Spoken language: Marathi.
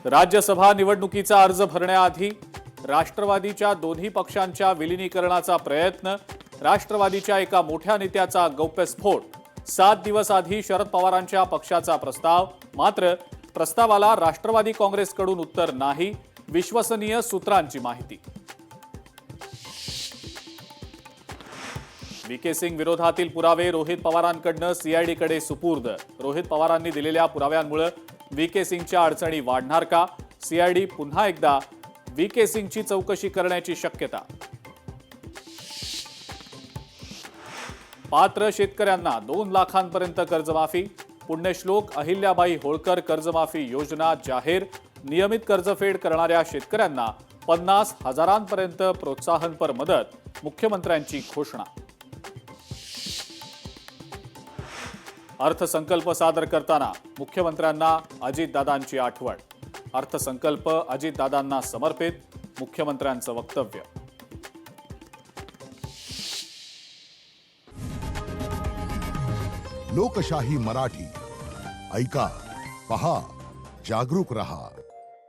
राज्यसभा निवडणुकीचा अर्ज भरण्याआधी राष्ट्रवादीच्या दोन्ही पक्षांच्या विलीनीकरणाचा प्रयत्न, राष्ट्रवादीच्या एका मोठ्या नेत्याचा गौप्यस्फोट। 7 दिवस आधी शरद पवारांच्या पक्षाचा प्रस्ताव, मात्र प्रस्तावाला राष्ट्रवादी काँग्रेसकडून उत्तर नाही, विश्वसनीय सूत्रांची माहिती। वीके सिंग विरोधातील पुरावे रोहित पवारांकडून सीआयडीकडे सुपूर्द। रोहित पवारांनी दिलेल्या पुराव्यांमुळे वीके सिंगच्या अडचणी वाढणार का? सीआयडी पुन्हा एकदा वीके सिंगची चौकशी करण्याची शक्यता। पात्र शेतकऱ्यांना 2 लाखांपर्यंत कर्जमाफी। पुण्यश्लोक अहिल्याबाई होळकर कर्जमाफी योजना जाहीर। नियमित कर्जफेड करणाऱ्या शेतकऱ्यांना 50,000पर्यंत प्रोत्साहनपर मदत। मुख्यमंत्र्यांची घोषणा। अर्थसंकल्प सादर करताना मुख्यमंत्र्यांना अजितदादांची आठवण। अर्थसंकल्प अजितदादांना समर्पित, मुख्यमंत्र्यांचं वक्तव्य। लोकशाही मराठी ऐका, पहा, जागरूक रहा।